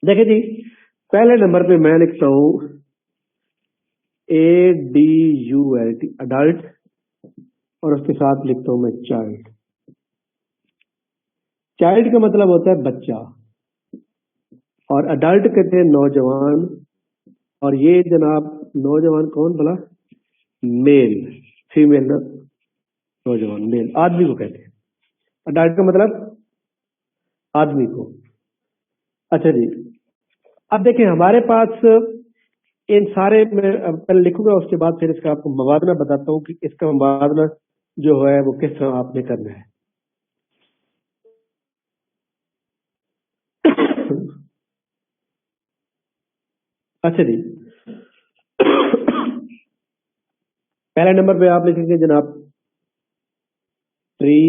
देखिए जी, पहले नंबर पे मैं लिखता हूँ ADULT अडल्ट, और उसके साथ लिखता हूँ मैं चाइल्ड। चाइल्ड का मतलब होता है बच्चा, और अडल्ट कहते हैं नौजवान। और ये जनाब नौजवान कौन बोला? मेल, फीमेल ना, नौजवान मेल आदमी को कहते हैं। अडल्ट का मतलब आदमी को। अच्छा जी, अब देखिए हमारे पास इन सारे मैं पहले लिखूंगा, उसके बाद फिर इसका आपको मवादना बताता हूँ कि इसका मवादना जो है वो किस तरह आपने करना है। अच्छा जी, पहले नंबर पे आप लिखेंगे जनाब ट्री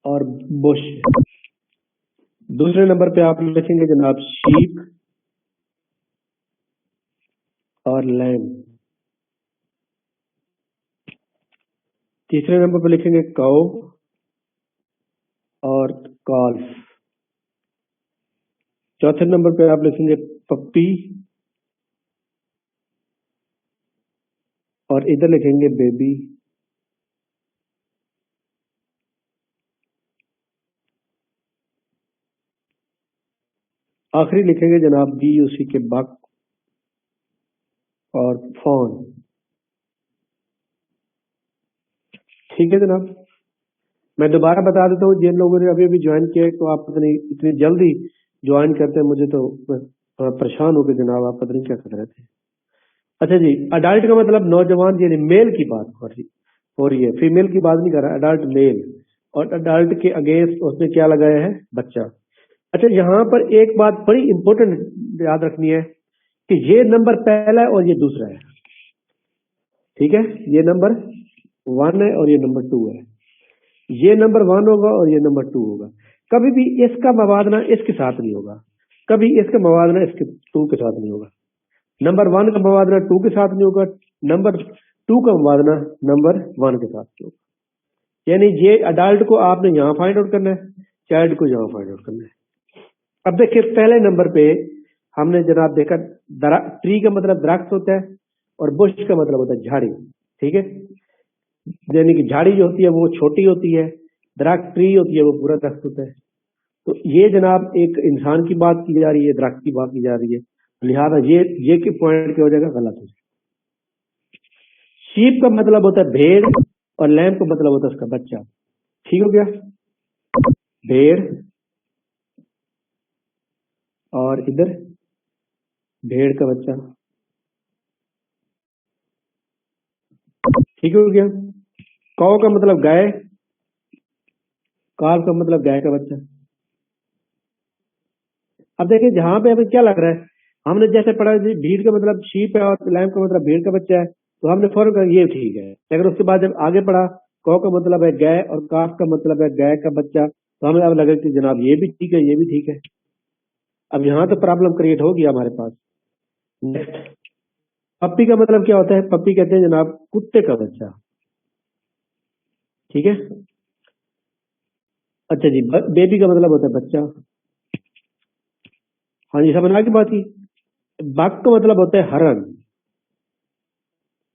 और बुश। दूसरे नंबर पे आप लिखेंगे जनाब शीप और लैम। तीसरे नंबर पे लिखेंगे काउ और कॉल्फ। चौथे नंबर पे आप लिखेंगे पप्पी, और इधर लिखेंगे बेबी। आखिरी लिखेंगे जनाब BUC के बक और फोन। ठीक है जनाब, मैं दोबारा बता देता हूँ, जिन लोगों ने अभी अभी ज्वाइन किया है तो आप पता नहीं इतनी जल्दी ज्वाइन करते हैं, मुझे तो थोड़ा परेशान हो गए जनाब, आप पता नहीं क्या कर रहे थे। अच्छा जी, अडल्ट का मतलब नौजवान, यानी मेल की बात हो रही है, फीमेल की बात नहीं कर रहा, अडल्ट मेल। और अडल्ट के अगेंस्ट उसने क्या लगाया है? बच्चा। अच्छा, यहाँ पर एक बात बड़ी इंपॉर्टेंट याद रखनी है कि ये नंबर पहला है और ये दूसरा है। ठीक है, ये नंबर 1 है और ये नंबर 2 है। ये नंबर 1 होगा और ये नंबर 2 होगा। कभी भी इसका मवादना इसके साथ नहीं होगा, कभी इसका मवादना इसके 2 के साथ नहीं होगा। नंबर 1 का मवादना 2 के साथ नहीं होगा, नंबर 2 का मवादना नंबर 1 के साथ नहीं होगा। यानी ये अडल्ट को आपने यहाँ फाइंड आउट करना है, चाइल्ड को यहाँ फाइंड आउट करना है। अब देखिए पहले नंबर पे हमने जनाब देखा ट्री का मतलब दरख्त होता है और बुश का मतलब होता है झाड़ी। ठीक है, यानी कि झाड़ी जो होती है वो छोटी होती है, दरख्त ट्री होती है वो पूरा दरख्त होता है। तो ये जनाब एक इंसान की बात की जा रही है, दरख्त की बात की जा रही है, लिहाजा ये के पॉइंट क्या हो जाएगा? गलत हो जाएगा। शीप का मतलब होता है भेड़ और लैम्प का मतलब होता है उसका बच्चा। ठीक हो गया, भेड़ और इधर भेड़ का बच्चा। ठीक हो गया। कौ का मतलब गाय, काल का मतलब गाय का बच्चा। अब देखिए जहां पे हमें क्या लग रहा है, हमने जैसे पढ़ा भीड़ का मतलब शीप है और लैम्प का मतलब भेड़ का बच्चा है, तो हमने फौरन कहा ये ठीक है। लेकिन उसके बाद जब आगे पढ़ा, कौ का मतलब है गाय और काफ का मतलब है गाय का बच्चा, तो हमें अब लगा कि जनाब ये भी ठीक है, ये भी ठीक है। अब यहाँ तो प्रॉब्लम क्रिएट हो गया हमारे पास। नेक्स्ट, पप्पी का मतलब क्या होता है? पप्पी कहते हैं जनाब कुत्ते का बच्चा। ठीक है, अच्छा जी, बेबी का मतलब होता है बच्चा। हाँ जी, समझ आ गई बात की। बक का मतलब होता है हरन,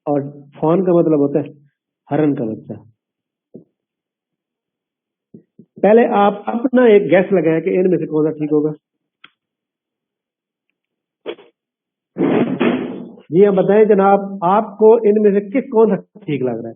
और फॉन का मतलब होता है हरन का बच्चा। पहले आप अपना एक गैस लगाएं कि इनमें से कौन सा ठीक होगा। जी हाँ, बताएं जनाब, आपको इनमें से कौन सा ठीक लग रहा है?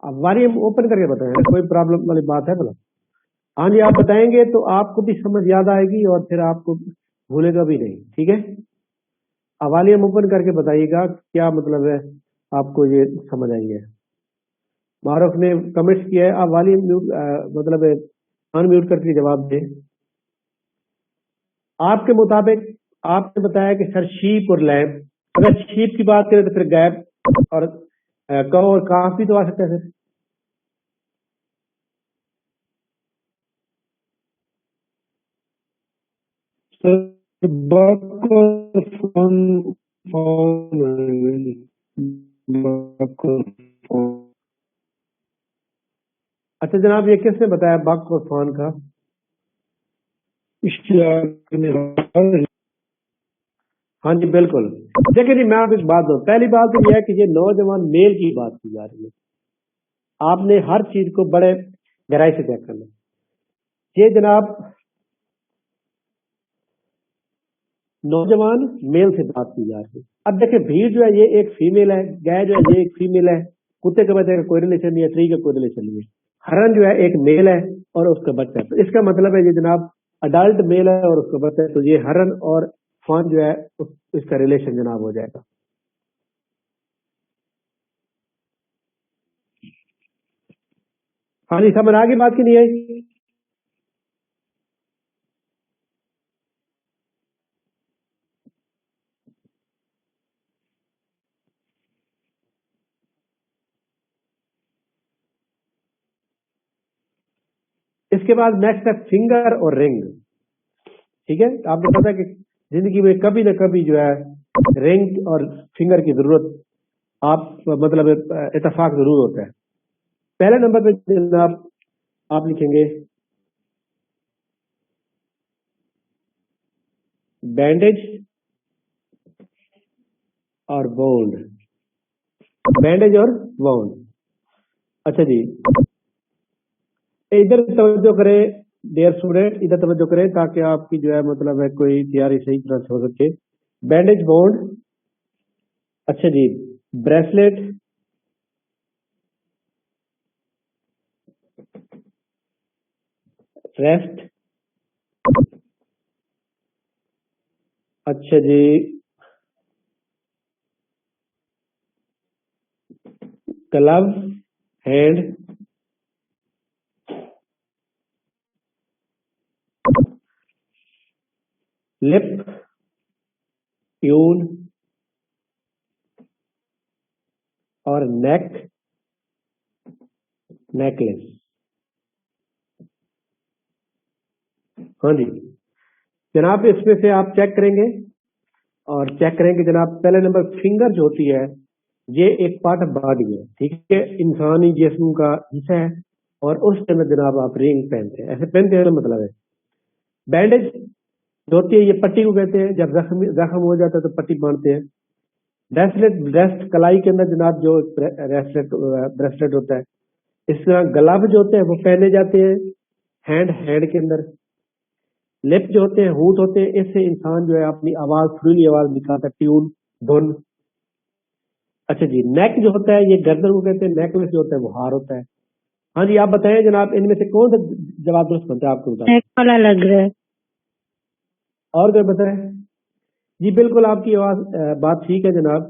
आप वॉल्यूम ओपन करके बताएं, कोई प्रॉब्लम वाली बात है भला? हाँ जी, आप बताएंगे तो आपको भी समझ याद आएगी और फिर आपको भूलेगा भी नहीं। ठीक है, आप वॉल्यूम ओपन करके बताइएगा क्या मतलब है, आपको ये समझ आई है। मारूफ ने कमेंट्स किया है, आप वॉल्यूम म्यूट मतलब अनम्यूट करके जवाब दें। आपके मुताबिक आपने बताया कि सर शीप और लैम्प, अगर शीप की बात करें तो फिर गैप और कौ और काफ भी तो आ सकता है सर। बक और फॉन अच्छा जनाब, ये किसने बताया बक और फॉन का? हाँ जी बिल्कुल। देखिए जी, मैं आपको एक बात दूं। पहली बात तो यह है कि ये नौजवान मेल की बात की जा रही है। आपने हर चीज को बड़े गहराई से चेक करना। ये जनाब नौजवान मेल से बात की जा रही है। अब देखिए, भीड़ जो है ये एक फीमेल है, गाय जो है ये एक फीमेल है, कुत्ते के बच्चे का कोई रिलेशन नहीं है, ट्री का कोई रिलेशन नहीं है। हरन जो है एक मेल है और उसका बच्चा है। तो इसका मतलब है ये जनाब अडल्ट मेल है और उसका बच्चा है, तो ये हरन और फॉन जो है इसका रिलेशन जनाब हो जाएगा। हाँ जी, समझ आगे बात की नहीं आई? इसके बाद नेक्स्ट है फिंगर और रिंग। ठीक है, आपको पता है कि जिंदगी में कभी ना कभी जो है रिंग और फिंगर की जरूरत आप मतलब इतफाक जरूर होता है। पहले नंबर पे जनाब आप लिखेंगे बैंडेज और बाउंड। बैंडेज और बाउंड। अच्छा जी, इधर तवज्जो करें डियर स्टूडेंट, इधर तवज्जो करें ताकि आपकी जो है मतलब है कोई तैयारी सही तरह से हो सके। Bandage bound. अच्छा जी, ब्रेसलेट, रेस्ट। अच्छा जी, ग्लव, हैंड, लिप, ट्यून और नेक, नेकलेस। हाँ जी जनाब, इसमें से आप चेक करेंगे और चेक करेंगे जनाब। पहले नंबर फिंगर जो होती है ये एक पार्ट ऑफ बॉडी है, ठीक है, इंसानी जिस्म का हिस्सा है और उस टाइम में जनाब आप रिंग पहनते हैं, ऐसे पहनते हैं ना मतलब है। बैंडेज जो होती है ये पट्टी को कहते हैं, जब जख्म जख्म हो जाता है तो पट्टी बांधते हैं। ब्रेसलेट, ब्रेस्ट कलाई के अंदर जनाब जो ब्रेसलेट ब्रेसलेट होता है। इस तरह ग्लव जो होते हैं वो पहने जाते हैं हैंड, हैंड के अंदर। लिप जो होते हैं, होंठ होते हैं, इससे इंसान जो है अपनी आवाज, सुरीली आवाज निकालता है, ट्यून, धुन। अच्छा जी, नेक जो होता है ये गर्दन को कहते हैं, नेकलेस जो होता है वो हार होता है। हाँ जी, आप बताएं जनाब, इनमें से कौन सा जवाब दुरुस्त बनता है आपको बताएं? नेक वाला लग रहा है। और क्या बताएं? जी बिल्कुल, आपकी आवाज बात ठीक है जनाब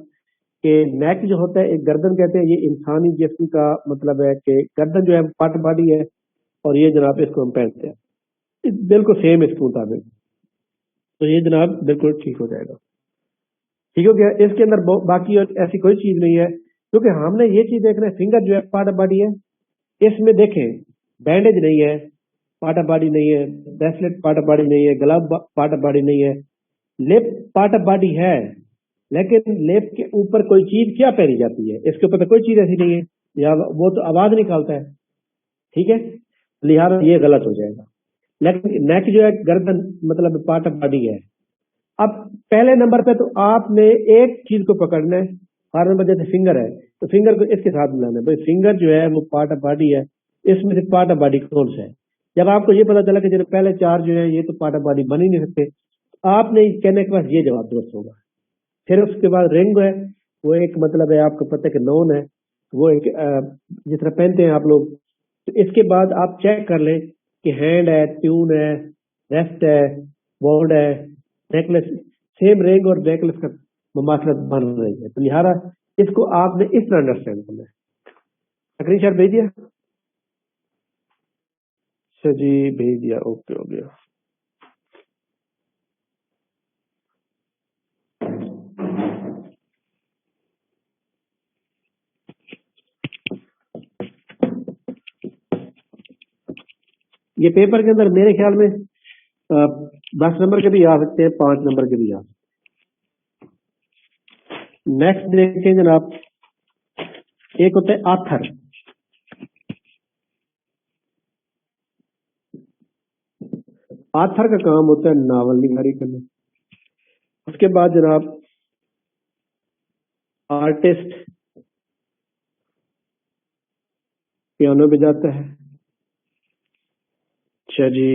कि नेक जो होता है एक गर्दन कहते हैं, ये इंसानी जिस्म का मतलब है कि गर्दन जो है पार्ट बॉडी है और ये जनाब इसको हम पहनते हैं बिल्कुल सेम इसके मुताबिक। तो ये जनाब बिल्कुल ठीक हो जाएगा। ठीक हो गया, इसके अंदर बाकी और ऐसी कोई चीज नहीं है, क्योंकि हमने ये चीज देखना है फिंगर जो है पार्ट ऑफ बॉडी है। इसमें देखें बैंडेज नहीं है, पार्ट ऑफ बॉडी नहीं है, ब्रेसलेट पार्ट ऑफ बॉडी नहीं है, ग्लव पार्ट ऑफ बॉडी नहीं है। लिप पार्ट ऑफ बॉडी है, लेकिन लिप के ऊपर कोई चीज क्या पहनी जाती है, इसके ऊपर तो कोई चीज ऐसी नहीं है, या वो तो आवाज निकालता है। ठीक है, लिहाजा ये गलत हो जाएगा। लेकिन नेक जो है गर्दन मतलब पार्ट ऑफ बॉडी है। अब पहले नंबर पे तो आपने एक चीज को पकड़ना है, हर नंबर जैसे फिंगर है तो फिंगर को इसके साथ मिलाना है। भाई फिंगर जो है वो पार्ट ऑफ बॉडी है, इसमें से पार्ट ऑफ बॉडी कौन सा है? जब आपको ये पता चला कि जो पहले चार जो है ये तो पार्ट ऑफ बॉडी बन ही नहीं सकते, आपने कहने के बाद ये जवाब दुरुस्त होगा। फिर उसके बाद रिंग है, वो एक मतलब है आपको पता है कि नोन है, वो एक जिस तरह पहनते हैं आप लोग। तो इसके बाद आप चेक कर लें कि हैंड है, ट्यून है, रेस्ट है, बोर्ड है, नेकलेस। सेम रिंग और नेकलेस का मुमासलत बन रही है, तो लिहाजा इसको आपने इस तरह अंडरस्टैंड करना है। स्क्रीन शॉट भेज दिया? अच्छा जी, भेज दिया, ओके हो गया। ये पेपर के अंदर मेरे ख्याल में 10 नंबर के भी आ सकते हैं, 5 नंबर के भी आ सकते हैं। नेक्स्ट देखें जनाब, एक होता है आथर। आथर का काम होता है नावल निगारी करना। उसके बाद जनाब आर्टिस्ट पियानो बजाता है। अच्छा जी,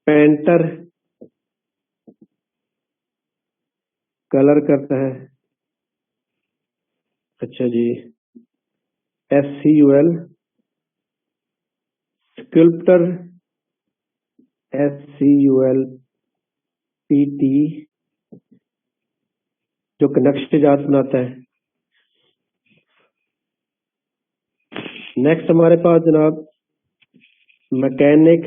पेंटर कलर करता है। अच्छा जी, SCUL स्कल्प्टर, SCULPT जो नक्शे जात बनाता है। नेक्स्ट हमारे पास जनाब मैकेनिक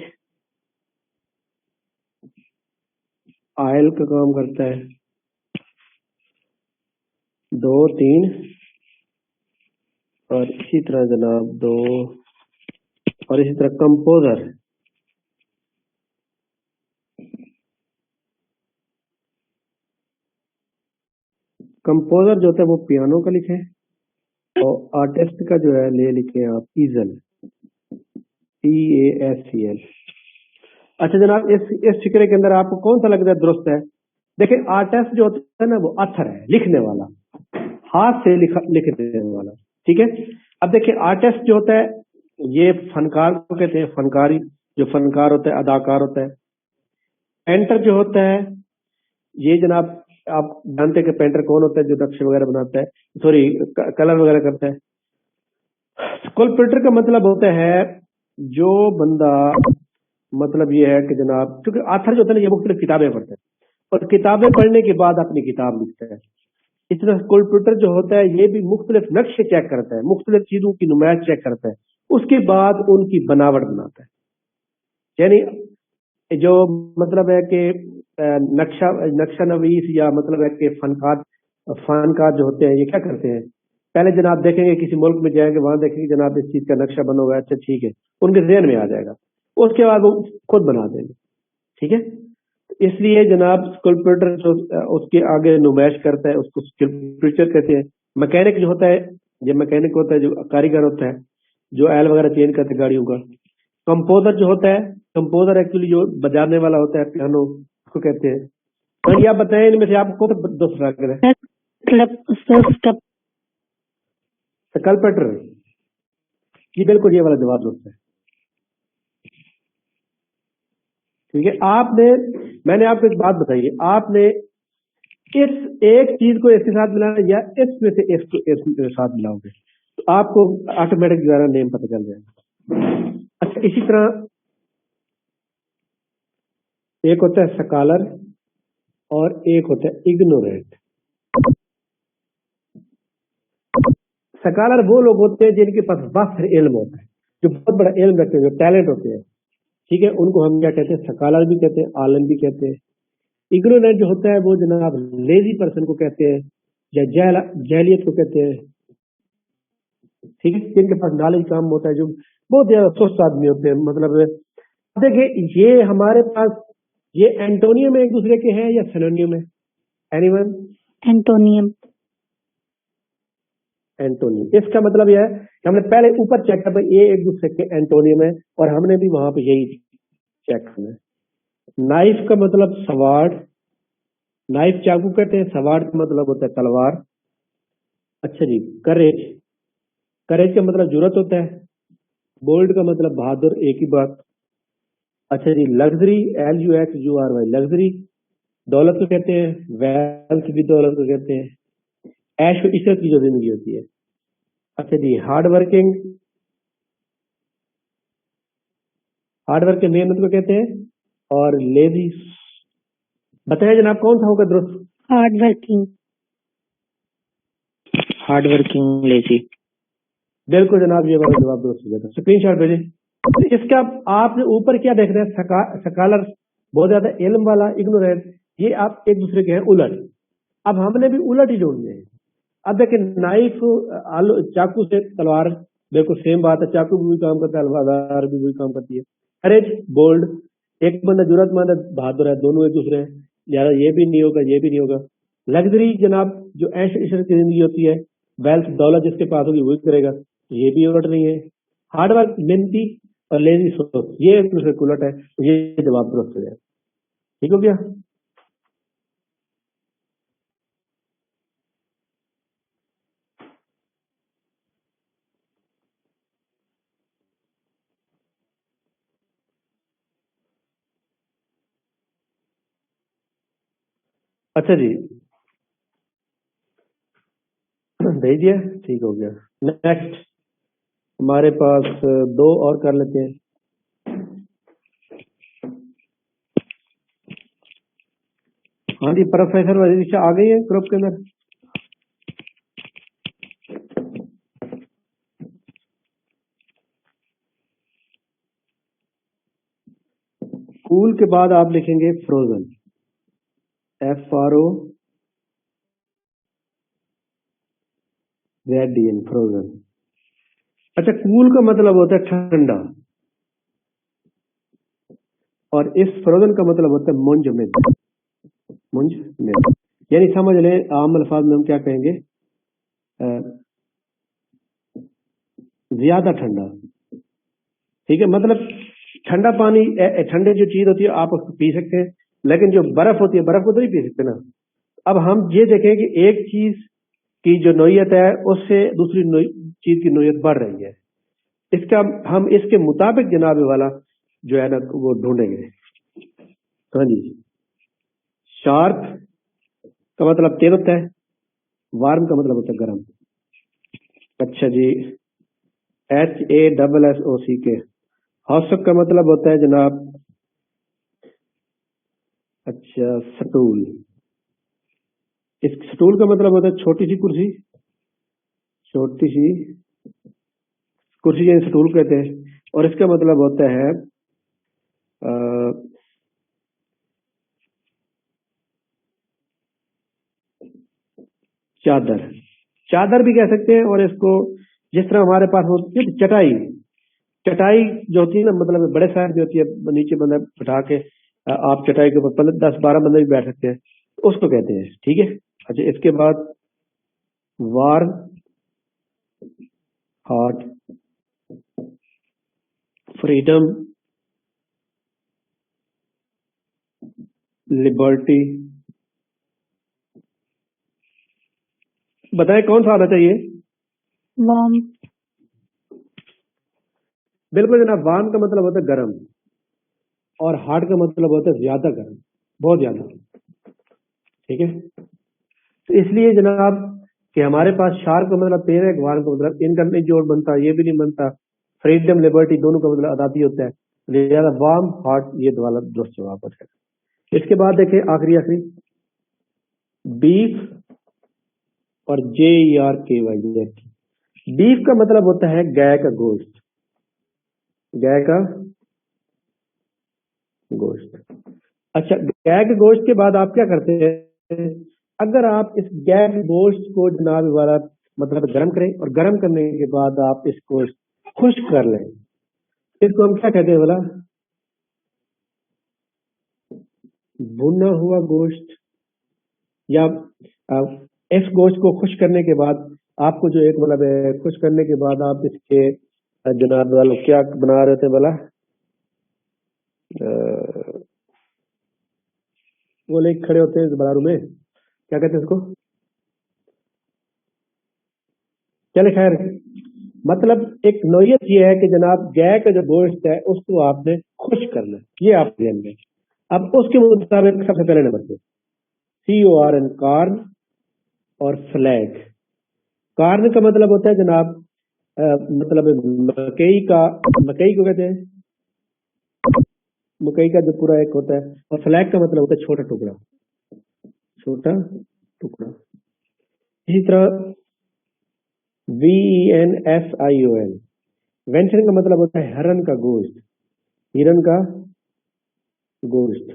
ऑयल का काम करता है। 2 3 और इसी तरह जनाब 2 और इसी तरह कंपोजर जो होता है वो पियानो का लिखे, और आर्टिस्ट का जो है ले लिखे आप ईजल, EASEL। अच्छा जनाब, इस फिक्रे के अंदर आपको कौन सा लगता है दुरुस्त है? देखिए आर्टिस्ट जो होता है ना वो अथर है, लिखने वाला, हाथ से लिखने वाला, ठीक है। अब देखिए आर्टिस्ट जो होता है ये फनकार को कहते हैं, फनकारी जो फनकार होता है, अदाकार होता है। पेंटर जो होता है ये जनाब आप जानते हैं कि पेंटर कौन होता है, जो नक्शे वगैरह बनाता है, सॉरी कलर वगैरह करता है। स्कल्पचर का मतलब होता है जो बंदा, मतलब ये है कि जनाब, क्योंकि आथर जो होता है ना ये मुख्तलिफ किताबें पढ़ता है और किताबें पढ़ने के बाद अपनी किताब लिखता है। इस तरह स्कल्पचर जो होता है ये भी मुख्तलिफ नक्शे चेक करता है, मुख्तलिफ चीजों की नुमाइश चेक करता है, उसके बाद उनकी बनावट बनाता है। यानी जो मतलब है कि नक्शा नवीस या मतलब है कि फनकार जो होते हैं ये क्या करते हैं, पहले जनाब देखेंगे किसी मुल्क में जाएंगे, वहां देखेंगे जनाब इस चीज का नक्शा बना हुआ है, अच्छा ठीक है, उनके ज़हन में आ जाएगा, उसके बाद वो खुद बना देंगे, ठीक है। इसलिए जनाब स्कल्पचर जो उसके आगे नुमाइश करता है उसको स्कल्पचर कहते हैं। मैकेनिक जो होता है, ये मैकेनिक होता है जो कारीगर होता है, जो ऑयल वगैरह चेंज करते हैं गाड़ियों का। कंपोजर जो होता है, कंपोजर एक्चुअली जो बजाने वाला होता है पियानो, उसको कहते हैं। और ये आप बताएं इनमें से आपको कौन सा दूसरा है? स्कल्पचर, ये बिल्कुल ये वाला जवाब दोस्त है, ठीक है। मैंने आपको एक बात बताई, आपने इस एक चीज को इसके साथ मिलाना या इसमें से इसके साथ मिलाओगे तो आपको ऑटोमेटिक द्वारा नेम पता चल जाएगा। अच्छा, इसी तरह एक होता है स्कॉलर और एक होता है इग्नोरेंट। स्कॉलर वो लोग होते हैं जिनके पास वाफिर इल्म होता है, जो बहुत बड़ा इल्म रखते हैं, जो टैलेंट होते हैं, ठीक है, उनको हम क्या कहते हैं, स्कॉलर भी कहते हैं, आलिम भी कहते हैं। इग्नोरेंट जो होता है वो जनाब लेजी पर्सन को कहते हैं या जहलियत को कहते हैं, ठीक है, जिनके पास नॉलेज कम होता है, जो बहुत ज्यादा सुस्त आदमी होते हैं। मतलब देखिए ये हमारे पास ये एंटोनियम एक दूसरे के हैं या सिनोनियम है? एनीवन? एंटोनियम। एंटोनियम, इसका मतलब यह है कि हमने पहले ऊपर चेक किया भाई ये एक दूसरे के एंटोनियम है, और हमने भी वहां पे यही चेक करना है। नाइफ का मतलब सवाड़, नाइफ चाकू कहते हैं, सवाड़ का मतलब होता है तलवार। अच्छा जी, करेज, करेज का मतलब जुर्रत होता है। बोल्ड का मतलब बहादुर, एक ही बात। अच्छा जी, लग्जरी, LUXURY लग्जरी, दौलत को कहते हैं, वेल्थ भी दौलत को कहते हैं, ऐश व इशरत की जो जिंदगी होती है। अच्छा जी, हार्ड वर्किंग, मेहनत को कहते हैं, और लेजी, बताइए जनाब कौन सा होगा दुरुस्त? Hard working, lazy. बिल्कुल जनाब, ये वाला जवाब दुरुस्त हो जाता है। स्क्रीनशॉट भेजें। इसका आपने ऊपर क्या देख रहे हैं, स्कॉलर बहुत ज्यादा इल्म वाला, इग्नोरेंट, ये आप एक दूसरे के हैं उलट। अब हमने भी उलट ही ढूंढने हैं। अब देखिए नाइफ आलू चाकू से तलवार, बिल्कुल सेम बात है, चाकू भी वही काम करता है, तलवार भी वही काम करती है। करेज बोल्ड, ایک بندہ ضرورتمند ہے بہادر ہے, دونوں ایک دوسرے ہیں, لہٰذا یہ بھی نہیں ہوگا یہ بھی نہیں ہوگا. لگژری جناب جو عیش عشرت کی زندگی ہوتی ہے, ویلتھ دولت جس کے پاس ہوگی وہی کرے گا, یہ بھی الٹ نہیں ہے. ہارڈ ورک محنتی اور لیزی سوچ یہ ایک دوسرے کو الٹ ہے, یہ جواب درست ہو جائے. ٹھیک ہو گیا. اچھا جی بھیج دیا, ٹھیک ہو گیا. نیکسٹ ہمارے پاس دو اور کر لیتے ہیں. ہاں جی پروفیسر وزیر شاہ آ گئی ہے گروپ کے اندر. کول کے بعد آپ لکھیں گے فروزن, FROZEN, فروزن. اچھا کول کا مطلب ہوتا ہے ٹھنڈا, اور اس فروزن کا مطلب ہوتا ہے منجمد. منجمد یعنی سمجھ لیں عام الفاظ میں ہم کیا کہیں گے, زیادہ ٹھنڈا. ٹھیک ہے, مطلب ٹھنڈا پانی ٹھنڈے جو چیز ہوتی ہے آپ اس کو پی سکتے ہیں, لیکن جو برف ہوتی ہے برف کو تو نہیں پی سکتے نا. اب ہم یہ دیکھیں کہ ایک چیز کی جو نوعیت ہے اس سے دوسری چیز کی نوعیت بڑھ رہی ہے, اس کا ہم اس کے مطابق جناب والا جو ہے نا وہ ڈھونڈیں گے. ہاں جی, شارپ کا مطلب تیز ہوتا ہے, وارم کا مطلب ہوتا ہے گرم. اچھا جی, HASSOCK, ہاسک کا مطلب ہوتا ہے جناب اچھا سٹول. اس سٹول کا مطلب ہوتا ہے چھوٹی سی کرسی, چھوٹی سی کرسی یعنی سٹول کہتے ہیں. اور اس کا مطلب ہوتا ہے چادر. چادر بھی کہہ سکتے ہیں, اور اس کو جس طرح ہمارے پاس ہوتی ہے چٹائی, چٹائی جو ہوتی ہے نا مطلب بڑے سائز جو ہوتی ہے, نیچے بندہ بٹھا کے آپ چٹائی کے اوپر 10-12 بندے بھی بیٹھ سکتے ہیں, اس کو کہتے ہیں. ٹھیک ہے. اچھا اس کے بعد وارم, ہاٹ, فریڈم, لبرٹی. بتائیں کون سا آنا چاہیے؟ وارم. بالکل جناب, وارم کا مطلب ہوتا ہے گرم, اور ہارٹ کا مطلب ہوتا ہے زیادہ گرم, بہت زیادہ. ٹھیک ہے. تو اس لیے جناب کہ ہمارے پاس شارپ کا مطلب تیز ہے, وارم کا مطلب ان کا نہیں جوڑ بنتا, یہ بھی نہیں بنتا. فریڈم لبرٹی دونوں کا مطلب آزادی ہوتا ہے, زیادہ وارم ہارٹ یہ والا درست جواب ہوتا ہے. اس کے بعد دیکھیں آخری بیف اور JERKY. بیف کا مطلب ہوتا ہے گائے کا گوشت, گائے کا گوشت. اچھا گائے کے گوشت کے بعد آپ کیا کرتے ہیں, اگر آپ اس گائے کے گوشت کو جناب والا مطلب گرم کریں, اور گرم کرنے کے بعد آپ اس کو خشک کر لیں, اس کو ہم کیا کہتے ہیں بولا, بھنا ہوا گوشت. یا اس گوشت کو خشک کرنے کے بعد آپ کو جو ایک مطلب ہے خشک کرنے کے بعد آپ اس کے جناب والوں کیا بنا رہے تھے بولا, وہ لے کھڑے ہوتے ہیں بازاروں میں, کیا کہتے ہیں اس کو, چلے خیر. مطلب ایک نوعیت یہ ہے کہ جناب گائے کا جو گوشت ہے اس کو آپ نے خشک کرنا, یہ آپ ذہن میں. اب اس کے مطابق سب سے پہلے نمبر پہ CORN, کارن, اور فلیگ. کارن کا مطلب ہوتا ہے جناب مطلب مکئی کو کہتے ہیں, مکئی کا جو پورا ایک ہوتا ہے. اور فلیگ کا مطلب ہوتا ہے چھوٹا ٹکڑا, چھوٹا ٹکڑا. اسی طرح VENSION, وینسن کا مطلب ہوتا ہے ہرن کا گوشت, ہرن کا گوشت.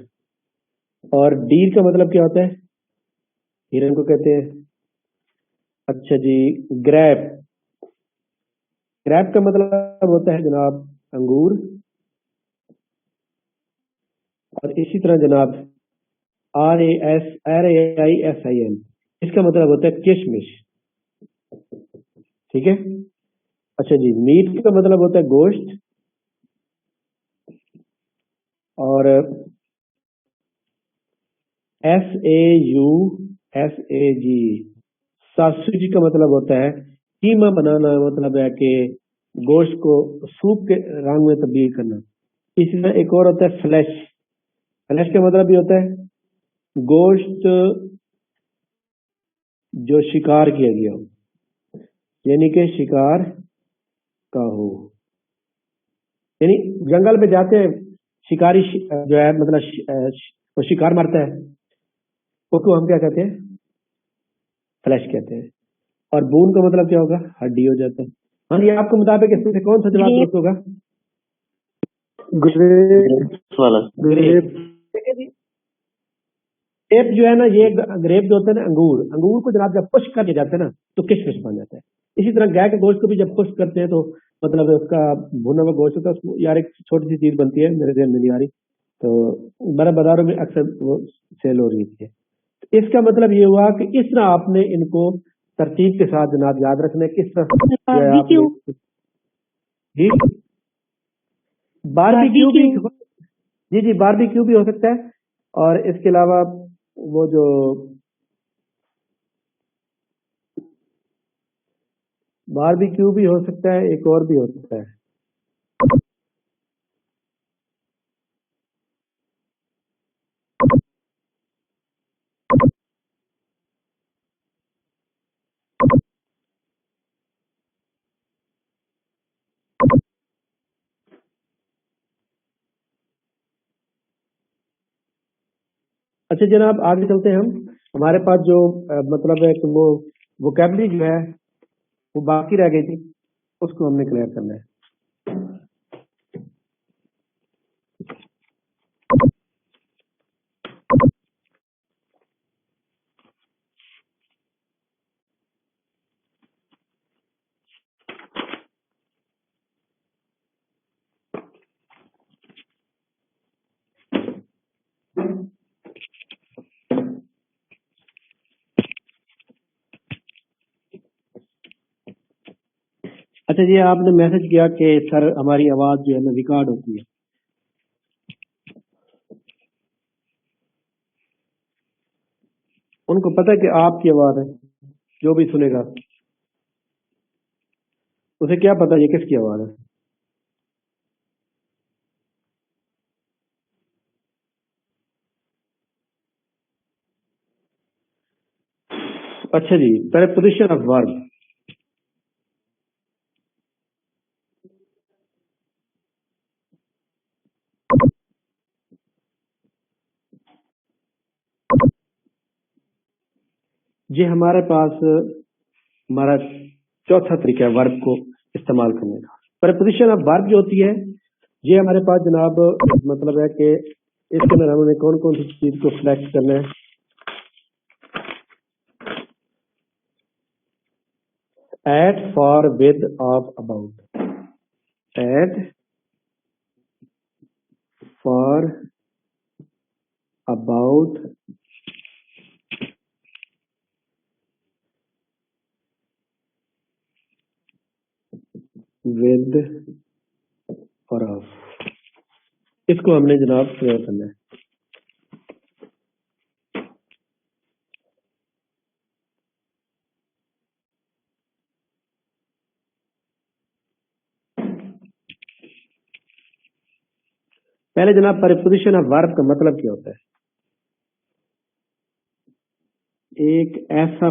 اور ڈیر کا مطلب کیا ہوتا ہے, ہرن کو کہتے ہیں. اچھا جی گریپ, گریپ کا مطلب ہوتا ہے جناب انگور. اور اسی طرح جناب RAISIN اس کا مطلب ہوتا ہے کشمش. ٹھیک ہے. اچھا جی, میٹ کا مطلب ہوتا ہے گوشت, اور SAUSAG ساسوجی کا مطلب ہوتا ہے قیمہ بنانا, مطلب ہے کہ گوشت کو سوپ کے رنگ میں تبدیل کرنا. اسی طرح ایک اور ہوتا ہے فلیش. فلیش کا مطلب بھی ہوتا ہے گوشت جو شکار کیا گیا ہو, یعنی کہ شکار کا ہو, یعنی جنگل میں جاتے ہیں شکاری جو ہے, مطلب وہ شکار مارتا ہے, اس کو ہم کیا کہتے ہیں, فلیش کہتے ہیں. اور بون کا مطلب کیا ہوگا, ہڈی ہو جاتا ہے. ہاں جی, آپ کے مطابق اس میں سے کون سا جواب درست ہوگا؟ گریپ جو ہے نا, یہ گریپ جو ہوتا ہے نا, انگور کو جناب جب خشک کر دیا جاتا ہے نا تو کشمش بن جاتا ہے. اسی طرح گائے کے گوشت کو بھی جب خشک کرتے ہیں تو مطلب اس کا بھونا ہوا گوشت ہوتا ہے, اس کو یار ایک چھوٹی سی چیز بنتی ہے, میرے ذہن میں نہیں آ رہی, تو بڑے بازاروں میں اکثر وہ سیل ہو رہی تھی. اس کا مطلب یہ ہوا کہ اس طرح آپ نے ان کو ترتیب کے ساتھ جناب یاد رکھنا ہے. کس طرح جی باربیکیو بھی, جی باربیکیو بھی ہو سکتا ہے, اور اس کے علاوہ وہ جو باربیکیو بھی ہو سکتا ہے, ایک اور بھی ہو سکتا ہے. اچھا جناب, آگے چلتے ہیں. ہمارے پاس جو مطلب ہے کہ وہ ووکیبلری جو ہے وہ باقی رہ گئی تھی, اس کو ہم نے کلیئر کرنا ہے. اچھا جی, آپ نے میسج کیا کہ سر ہماری آواز جو ہے نا ریکارڈ ہوتی ہے. ان کو پتہ ہے کہ آپ کی آواز ہے, جو بھی سنے گا اسے کیا پتا یہ کس کی آواز ہے. اچھا جی, پریپوزیشن آف ورب. یہ ہمارے پاس ہمارا چوتھا طریقہ ہے ورب کو استعمال کرنے کا. پریپوزیشن آف ورب جو ہوتی ہے, یہ ہمارے پاس جناب مطلب ہے کہ اس کے اندر ہم نے کون کون سی چیز کو سلیکٹ کرنا ہے. At, for, with, of, about. At, for, about, with اور آف. اس کو ہم نے جناب کلیئر کرنا ہے. پہلے جناب پریپوزیشن آف ورب کا مطلب کیا ہوتا ہے؟ ایک ایسا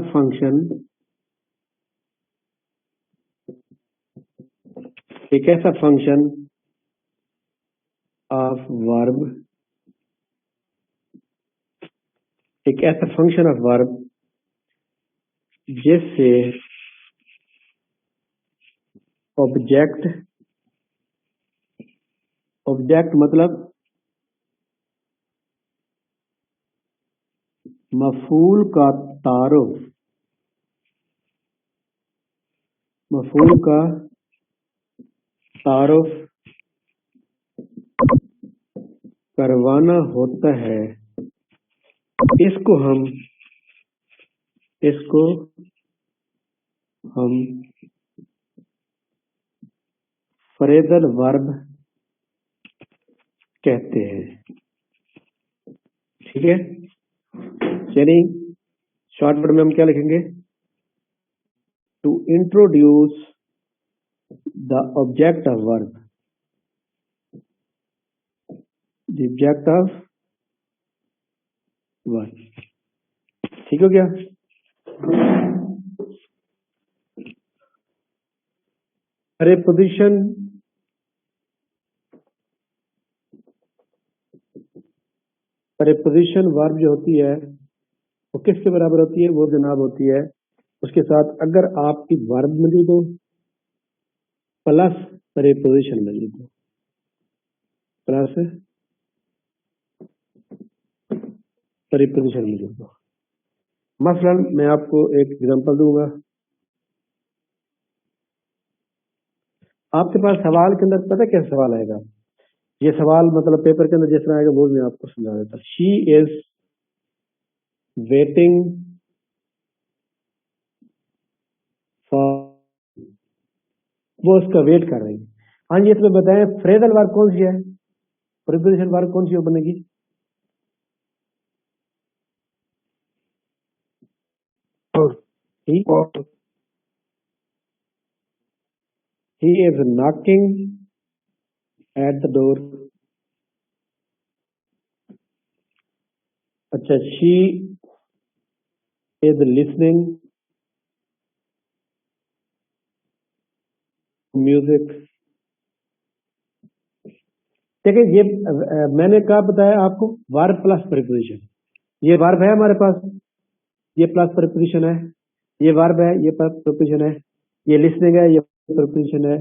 فنکشن آف ورب, ایک ایسا فنکشن آف ورب جس سے آبجیکٹ مطلب مفعول کا تعارف, करवाना होता है, इसको हम फ्रेजल वर्ब कहते हैं। ठीक है, चलिए शॉर्टकट में हम क्या लिखेंगे? To introduce the object of verb, the object of verb. ठीक हो गया? प्रीपोजिशन वर्ब जो होती है वो किसके बराबर होती है? वो जनाब होती है उसके साथ अगर आपकी वर्ब मौजूद हो प्लस प्रीपोजिशन मौजूद हो, प्लस प्रीपोजिशन मौजूद हो। मसलन मैं आपको एक एग्जांपल दूंगा। आपके पास सवाल के अंदर पता क्या सवाल आएगा? ये सवाल मतलब पेपर के अंदर जिस तरह आएगा वो मैं आपको समझा देता। शी इज वेटिंग फॉर, वो उसका वेट कर रही है। हाँ जी, इसमें बताएं फ्रेजल वर्ब कौन सी है, प्रीपोजिशन वर्ब कौन सी बनेगी? He is knocking at the door. अच्छा, she is listening to music. देखिए ये मैंने कहा बताया आपको वर्ब प्लस प्रीपोजिशन। ये वर्ब है हमारे पास, ये प्लस प्रीपोजिशन है, ये वर्ब है, ये प्लस प्रीपोजिशन है, ये लिसनिंग है, ये प्रीपोजिशन है।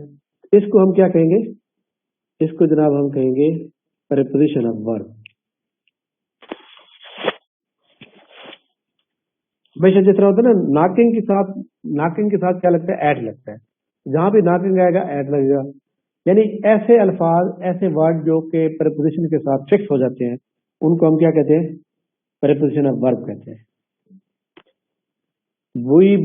इसको हम क्या कहेंगे? इसको जनाब हम कहेंगे प्रीपोजिशन ऑफ वर्ब। हमेशा जिस तरह होता है ना, नाकिंग के साथ क्या लगता है? ऐड लगता है। जहां भी नाकिंग आएगा ऐड लगेगा। यानी ऐसे अल्फाज, ऐसे वर्ड जो कि प्रीपोजिशन के साथ फिक्स हो जाते हैं उनको हम क्या कहते हैं? प्रीपोजिशन ऑफ वर्ब कहते हैं। वी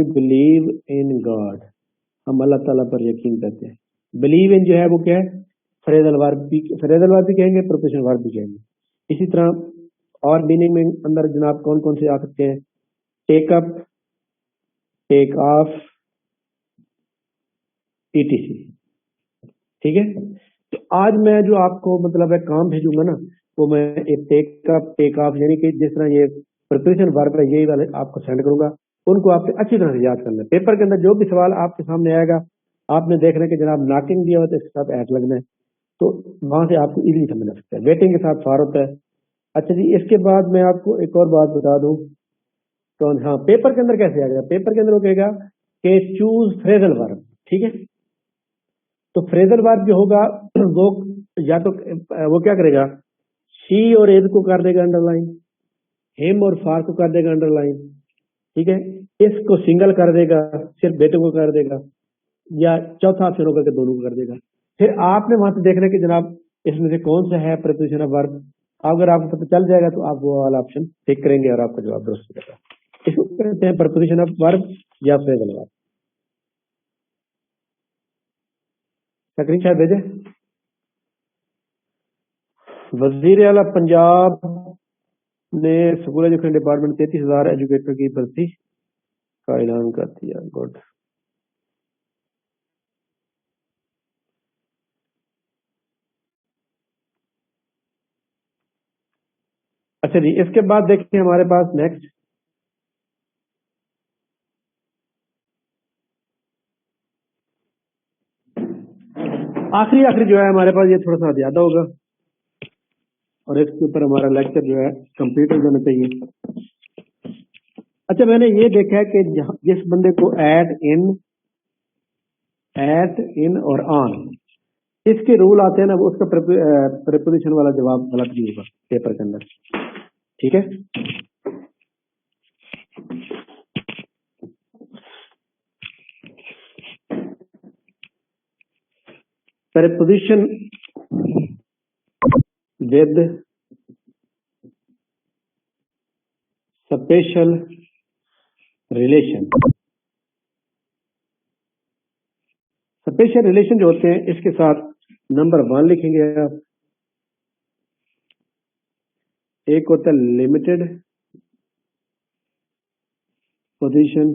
बिलीव इन गॉड, हम अल्लाह ताला पर यकीन करते हैं। बिलीव इन जो है वो क्या है? फ्रेजल वर्ब भी कहेंगे, प्रीपोजिशन वर्ब भी कहेंगे। इसी तरह और मीनिंग में अंदर जनाब कौन कौन से आ सकते हैं? Take up, take off, etc। ठीक है, तो आज मैं जो आपको मतलब है काम भेजूंगा ना, वो मैं एक टेक अप, टेक ऑफ यानी कि जिस तरह ये प्रिपरेशन वर्ब है यही वाले आपको सेंड करूंगा, उनको आपसे अच्छी तरह से याद करना है। पेपर के अंदर जो भी सवाल आपके सामने आएगा आपने देखना कि जनाब नाकिंग दिया होता है, इसके साथ ऐड लगना है, तो वहां से आपको इजीली समझ आ सकता है। वेटिंग के साथ फार होता है। अच्छा जी, इसके बाद मैं आपको एक और बात बता दूं, तो हाँ पेपर के अंदर कैसे आएगा? पेपर के अंदर वो कहेगा कि चूज फ्रेजल वर्ब। ठीक है, तो फ्रेजल वर्ब जो होगा वो या तो वो क्या करेगा? शी और इज को कर देगा अंडरलाइन, हिम और फार को कर देगा अंडरलाइन। ठीक है, इसको सिंगल कर देगा, सिर्फ बेटे को कर देगा, या चौथा ऑप्शन होगा कि दोनों को कर देगा। फिर आपने वहां से देखना कि जनाब इसमें से कौन सा है प्रीपोजिशन ऑफ वर्ब। अगर आपको पता चल जाएगा तो आप वो वाला ऑप्शन टिक करेंगे और आपका जवाब दुरुस्त हो जाएगा। इसको कहते हैं प्रीपोजिशन ऑफ वर्ब या फ्रेजल वर्ब। स्क्रीन शॉट भेजे। वजीर आला पंजाब ने स्कूल एजुकेशन डिपार्टमेंट 33,000 एजुकेटर की भर्ती का ऐलान कर दिया। गुड। अच्छा जी, इसके बाद देखिए हमारे पास नेक्स्ट आखिरी जो है हमारे पास, ये थोड़ा सा ज्यादा होगा और इसके ऊपर हमारा लेक्चर जो है कंप्लीट हो जाना चाहिए। अच्छा, मैंने ये देखा है कि जिस बंदे को एट इन और ऑन इसके रूल आते हैं ना, वो उसका प्रीपोजिशन वाला जवाब गलत नहीं होगा पेपर के अंदर। ठीक है, preposition with special relation. Special relation जो होते हैं इसके साथ नंबर 1 लिखेंगे आप. एक होता है लिमिटेड पोजीशन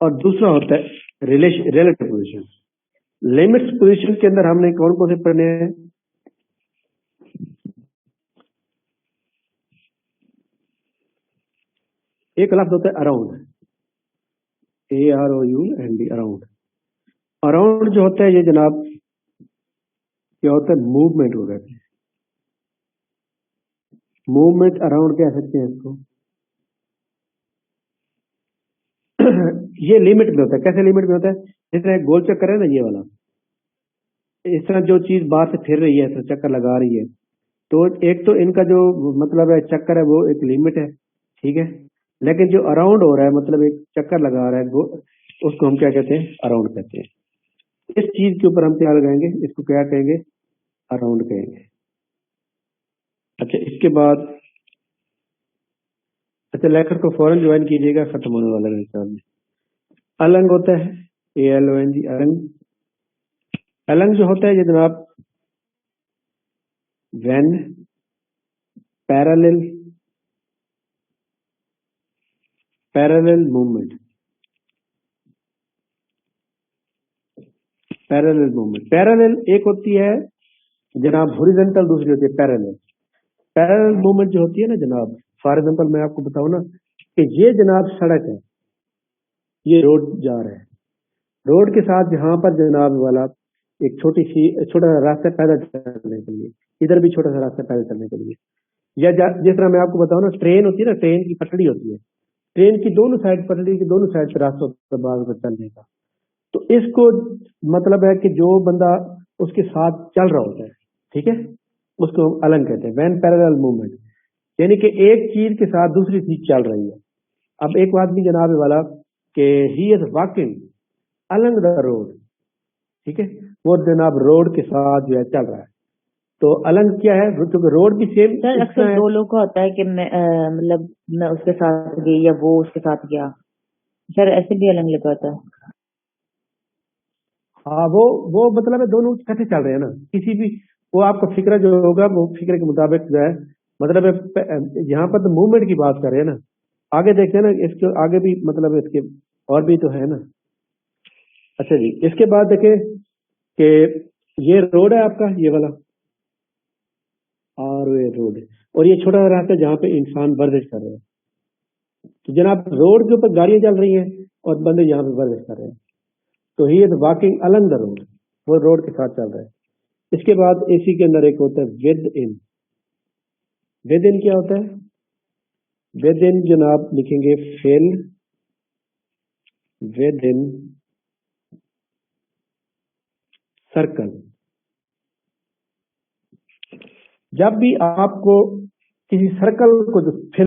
और दूसरा होता है रिलेटिव पोजीशन. लिमिट्स पोजीशन के अंदर हमने कौन कौन से पढ़ने हैं? एक लफ्ज होता है अराउंड, AROUND, अराउंड. अराउंड जो होता है ये जनाब क्या होता है? मूवमेंट हो जाती है. मूवमेंट अराउंड कह सकते हैं इसको. ये लिमिट में होता है. कैसे लिमिट में होता है? जिस तरह गोल चक्कर है ना ये वाला, इस तरह जो चीज बाहर से फिर रही है, तो चक्कर लगा रही है, तो एक तो इनका जो मतलब है चक्कर है वो एक लिमिट है, ठीक है. लेकिन जो अराउंड हो रहा है मतलब एक चक्कर लगा रहा है उसको हम क्या कहते हैं? अराउंड कहते हैं. इस चीज के ऊपर हम क्या लगाएंगे? इसको क्या कहेंगे? अराउंड कहेंगे. अच्छा, इसके बाद अच्छा लेक्चर को फौरन ज्वाइन कीजिएगा, खत्म होने वाला है हिसाब में. अलंग होता है ALONG, अलंग. अलंग जो होता है ये जनाब when parallel movement. पैरेलल एक होती है जनाब हॉरिजॉन्टल, दूसरी होती है पैरेलल. पैरेलल मूवमेंट जो होती है ना जनाब, फॉर एग्जांपल मैं आपको बताऊं ना कि ये जनाब सड़क है, ये रोड जा रहा है, रोड के साथ यहाँ पर जनाब वाला एक छोटा सा रास्ता पैदल चलने के लिए, इधर भी छोटा सा रास्ता पैदल चलने के लिए. या जिस तरह मैं आपको बताऊं ना, ट्रेन होती है ना, ट्रेन की पटड़ी होती है, ट्रेन की दोनों साइड, पटड़ी की दोनों साइड पे रास्ता होता है बाहर को चलने का. तो इसको मतलब है कि जो बंदा उसके साथ चल रहा होता है, ठीक है, उसको हम अलंग कहते हैं. व्हेन पैरेलल मूवमेंट, यानी कि एक चीज के साथ दूसरी चीज चल रही है. अब एक आदमी जनाब वाला कि he is walking Alang the road, ठीक है, वो जनाब रोड के साथ जो है चल रहा है. तो अलंग क्या है? क्योंकि रोड भी सेम. सर अक्सर दो लोग का होता है कि मतलब मैं उसके साथ गई या वो उसके साथ गया. सर ऐसे भी अलग लगा होता है. हाँ, वो मतलब है दोनों कैसे चल रहे हैं ना, किसी भी वो आपका फिक्र जो होगा वो फिक्र के मुताबिक जो है, मतलब यहाँ पर तो मूवमेंट की बात कर रहे हैं ना. आगे देखते हैं ना, इसके आगे भी मतलब इसके और भी तो है ना. अच्छा जी, इसके बाद देखें कि ये रोड है आपका, ये वाला, और ये रोड है, और ये छोटा सा रास्ता जहाँ पे इंसान वर्जिश कर रहे हैं. तो जनाब रोड के ऊपर गाड़ियां चल रही हैं और बंदे यहाँ पे वर्जिश कर रहे हैं. तो he is walking Alang the road, वो रोड के साथ चल रहा है. इसके बाद इसी के अंदर एक होता है विद इन. विद इन क्या होता है? विद इन जनाब लिखेंगे फिल विद इन सर्कल. जब भी आपको किसी सर्कल को जो फिल